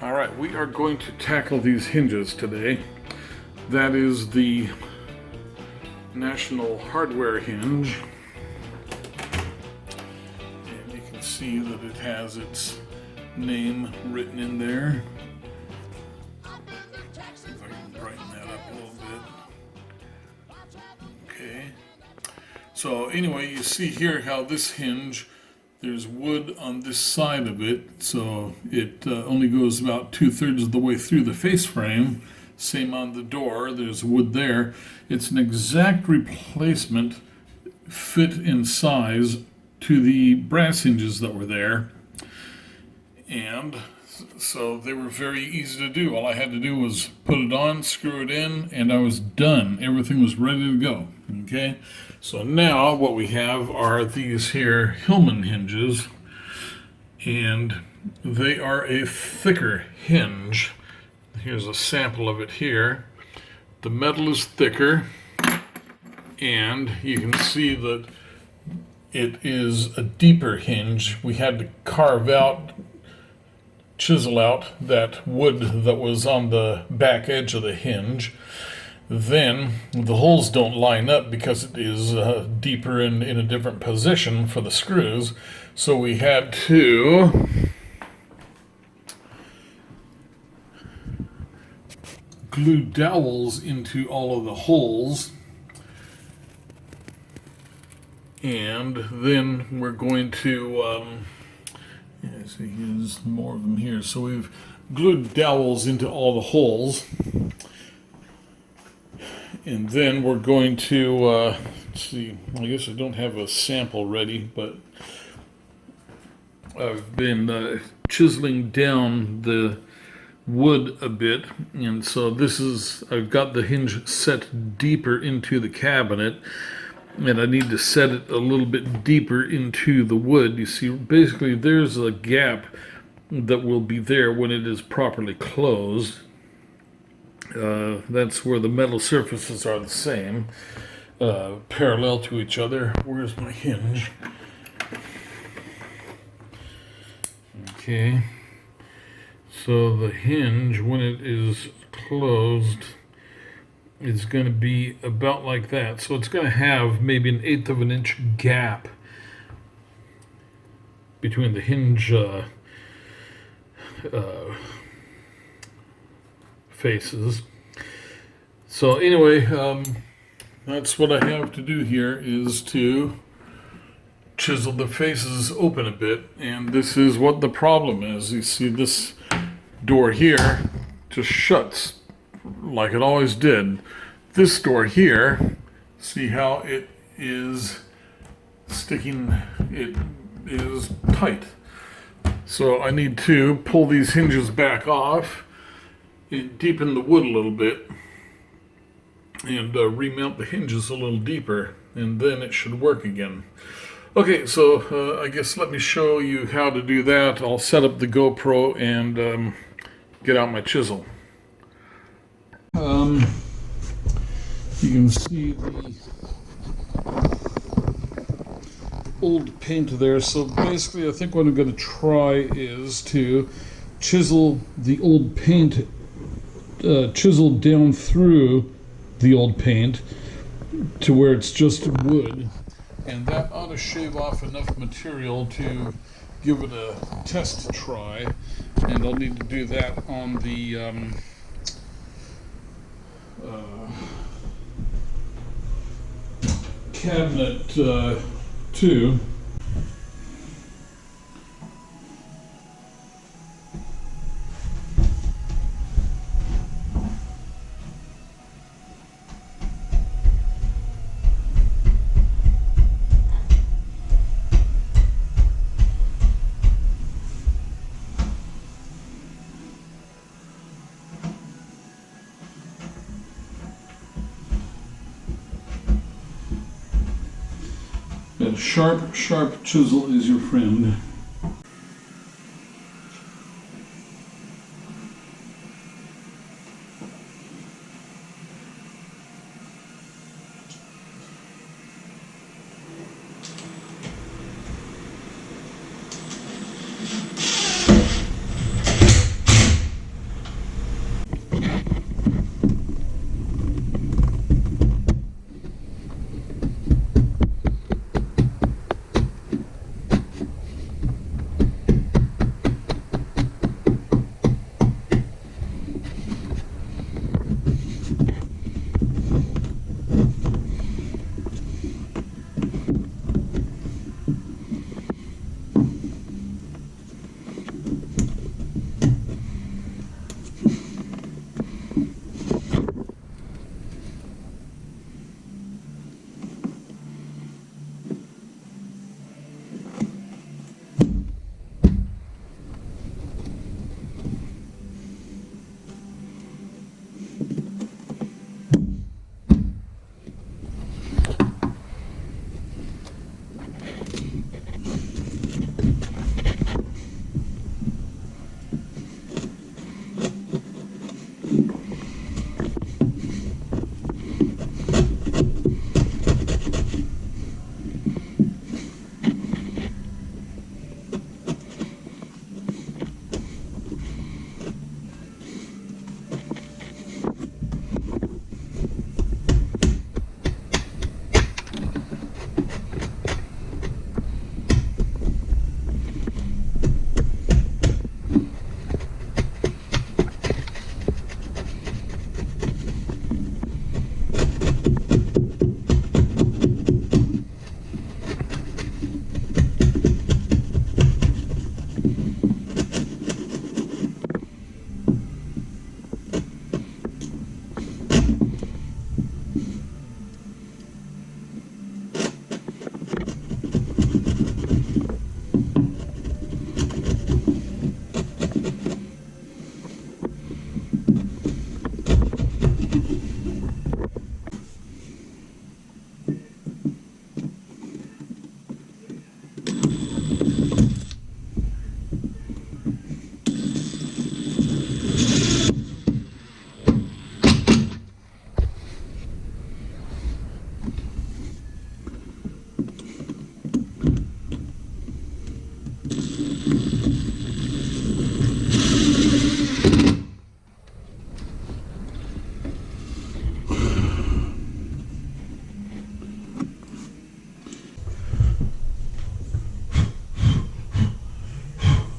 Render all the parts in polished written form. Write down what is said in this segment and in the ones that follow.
All right, we are going to tackle these hinges today. That is the National Hardware hinge. And you can see that it has its name written in there. See if I can brighten that up a little bit. Okay. So anyway, you see here how this hinge, there's wood on this side of it, so it only goes about 2/3 of the way through the face frame. Same on the door, there's wood there. It's an exact replacement, fit in size, to the brass hinges that were there. And so they were very easy to do. All I had to do was put it on, screw it in, and I was done. Everything was ready to go. Okay, so now what we have are these here Hillman hinges, and they are a thicker hinge. Here's a sample of it here. The metal is thicker, and you can see that it is a deeper hinge. We had to chisel out that wood that was on the back edge of the hinge. Then the holes don't line up because it is deeper in a different position for the screws. So we had to glue dowels into all of the holes. And then we're going to, see, here's more of them here. So we've glued dowels into all the holes. And then we're going to, let's see, I guess I don't have a sample ready, but I've been chiseling down the wood a bit. And so this is, I've got the hinge set deeper into the cabinet, and I need to set it a little bit deeper into the wood. You see, basically there's a gap that will be there when it is properly closed. That's where the metal surfaces are the same, parallel to each other. Where's my hinge? Okay, so the hinge, when it is closed, is going to be about like that. So it's going to have maybe 1/8 of an inch gap between the hinge faces. So anyway, that's what I have to do here, is to chisel the faces open a bit. And this is what the problem is. You see, this door here just shuts like it always did. This door here, see how it is sticking, it is tight. So I need to pull these hinges back off, deepen the wood a little bit, and remount the hinges a little deeper, and then it should work again. Okay, so I guess let me show you how to do that. I'll set up the GoPro and get out my chisel. You can see the old paint there. So basically I think what I'm going to try is to chisel the old paint, chisel down through the old paint to where it's just wood, and that ought to shave off enough material to give it a test try. And I'll need to do that on the cabinet 2. A sharp, sharp chisel is your friend.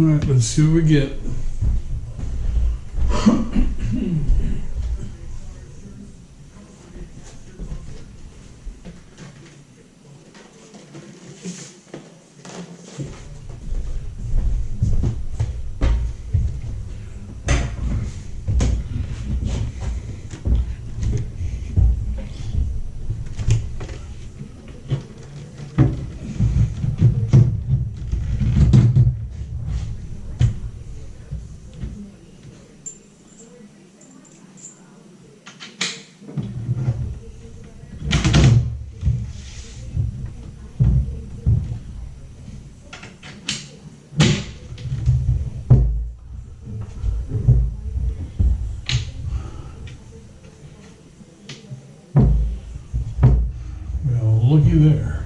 All right, let's see what we get. Looky there.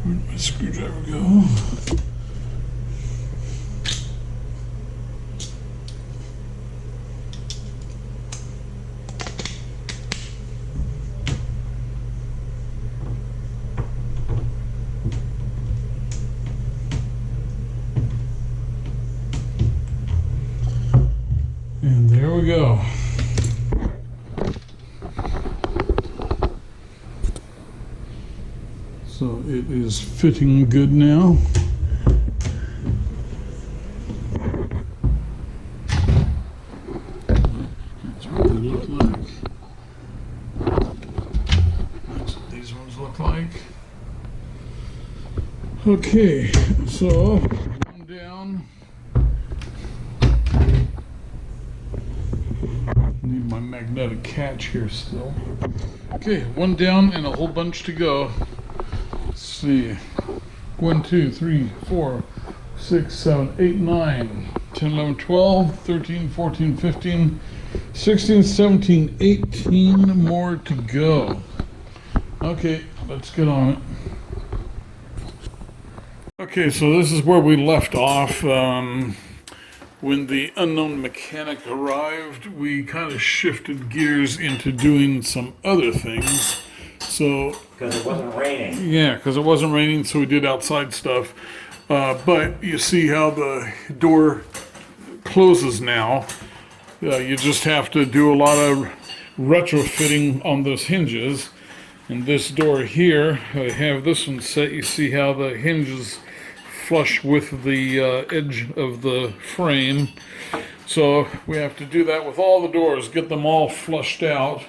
Where'd my screwdriver go? And there we go. So it is fitting good now. That's what they look like. That's what these ones look like. Okay, so one down. Need my magnetic catch here still. Okay, one down and a whole bunch to go. Let's see. 1, 2, 3, 4, 6, 7, 8, 9, 10, 11, 12, 13, 14, 15, 16, 17, 18 more to go. Okay, let's get on it. Okay, so this is where we left off. When the unknown mechanic arrived, we kind of shifted gears into doing some other things. So, because it wasn't raining. Yeah, because it wasn't raining, so we did outside stuff. But you see how the door closes now. You just have to do a lot of retrofitting on those hinges. And this door here, I have this one set. You see how the hinges flush with the edge of the frame. So we have to do that with all the doors, get them all flushed out.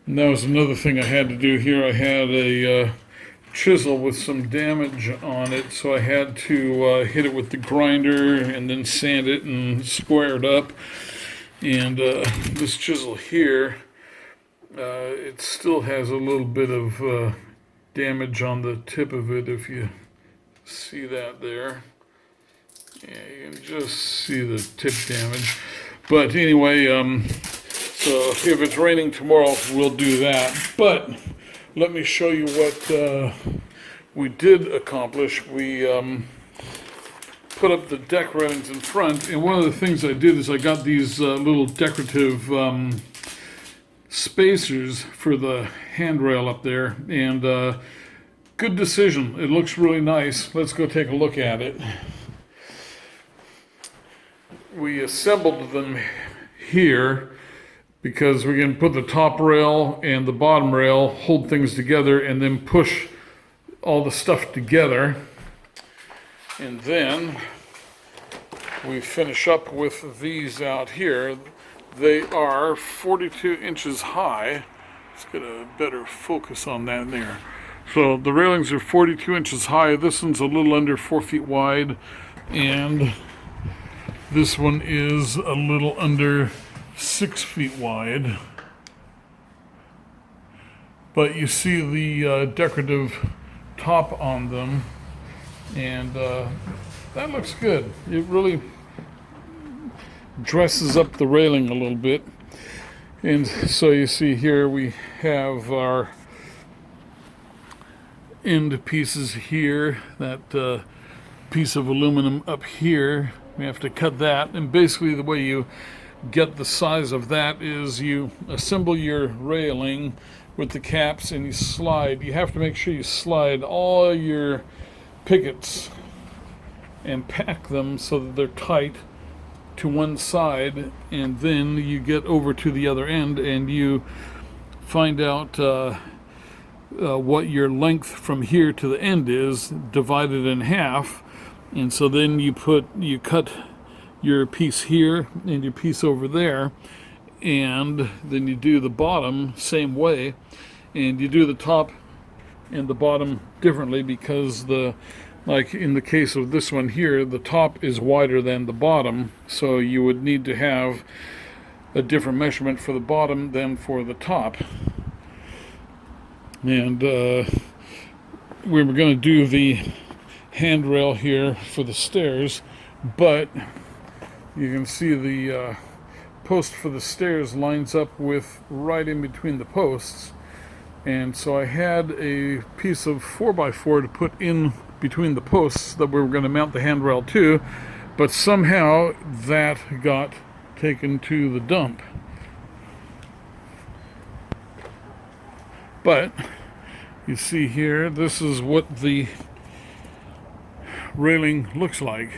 And that was another thing I had to do here. I had a chisel with some damage on it, so I had to hit it with the grinder and then sand it and square it up. And this chisel here, it still has a little bit of damage on the tip of it, if you see that there. Yeah, you can just see the tip damage. But anyway, so if it's raining tomorrow, we'll do that. But let me show you what we did accomplish. We put up the deck railings in front, and one of the things I did is I got these little decorative spacers for the handrail up there, and good decision. It looks really nice. Let's go take a look at it. We assembled them here because we can put the top rail and the bottom rail, hold things together, and then push all the stuff together. And then we finish up with these out here. They are 42 inches high. Let's get a better focus on that there. So the railings are 42 inches high. This one's a little under 4 feet wide, and this one is a little under 6 feet wide. but you see the decorative top on them, and that looks good. It really dresses up the railing a little bit. And so you see here we have our end pieces here, that piece of aluminum up here. We have to cut that, and basically the way you get the size of that is you assemble your railing with the caps and you slide. You have to make sure you slide all your pickets and pack them so that they're tight to one side, and then you get over to the other end and you find out what your length from here to the end is, divided in half. And so then you cut your piece here and your piece over there, and then you do the bottom same way, and you do the top and the bottom differently, because like in the case of this one here, the top is wider than the bottom, so you would need to have a different measurement for the bottom than for the top. And we were going to do the handrail here for the stairs, but you can see the post for the stairs lines up with right in between the posts, and so I had a piece of 4x4 to put in between the posts that we were going to mount the handrail to, but somehow that got taken to the dump. But you see here, this is what the railing looks like.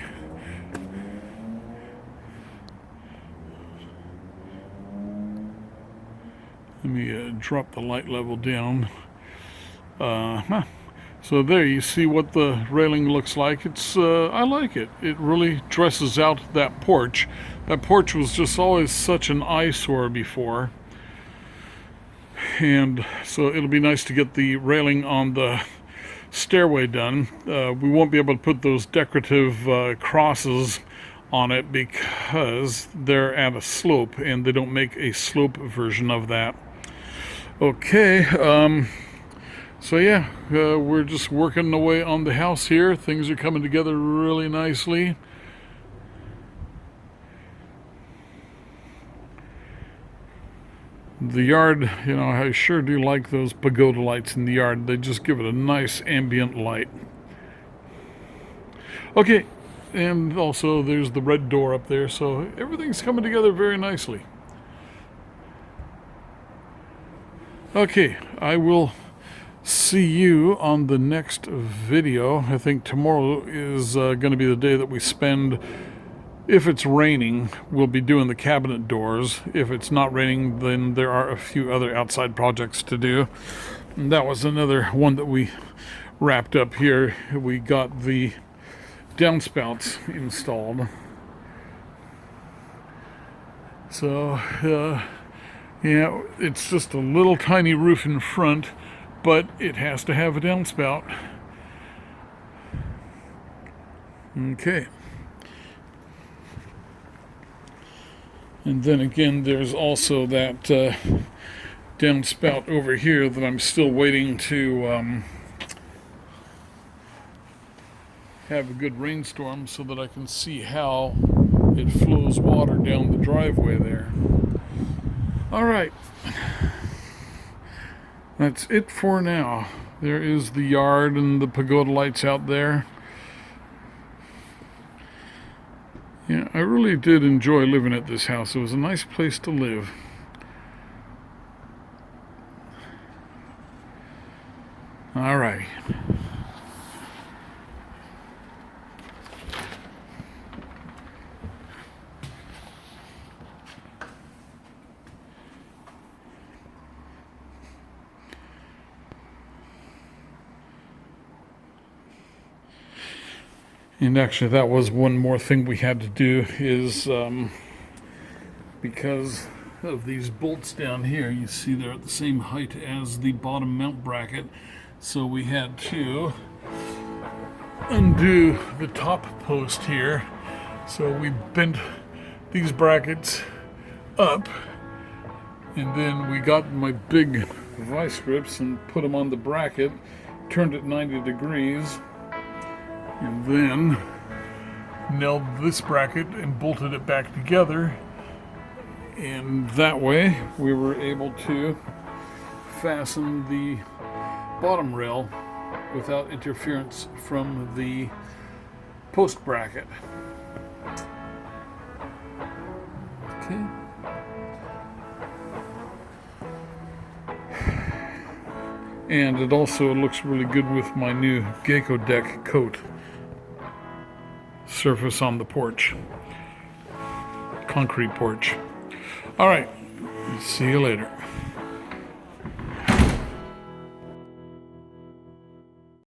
Let me drop the light level down. So there you see what the railing looks like. I like it. It really dresses out that porch. That porch was just always such an eyesore before. And so it'll be nice to get the railing on the stairway done. We won't be able to put those decorative crosses on it because they're at a slope, and they don't make a slope version of that. Okay, so yeah, we're just working away on the house here. Things are coming together really nicely. The yard, you know, I sure do like those pagoda lights in the yard. They just give it a nice ambient light. Okay, and also there's the red door up there, so everything's coming together very nicely. Okay, I will see you on the next video. I think tomorrow is going to be the day that we spend. If it's raining, we'll be doing the cabinet doors. If it's not raining, then there are a few other outside projects to do. And that was another one that we wrapped up here. We got the downspouts installed. So, yeah, it's just a little tiny roof in front, but it has to have a downspout. Okay. And then again, there's also that downspout over here that I'm still waiting to have a good rainstorm so that I can see how it flows water down the driveway there. All right. That's it for now. There is the yard and the pagoda lights out there. Yeah, I really did enjoy living at this house. It was a nice place to live. All right. And actually, that was one more thing we had to do is because of these bolts down here, you see they're at the same height as the bottom mount bracket. So we had to undo the top post here. So we bent these brackets up, and then we got my big vice grips and put them on the bracket, turned it 90 degrees, and then nailed this bracket and bolted it back together. And that way we were able to fasten the bottom rail without interference from the post bracket. Okay. And it also looks really good with my new Gecko Deck coat surface on the porch. Concrete porch. All right. See you later.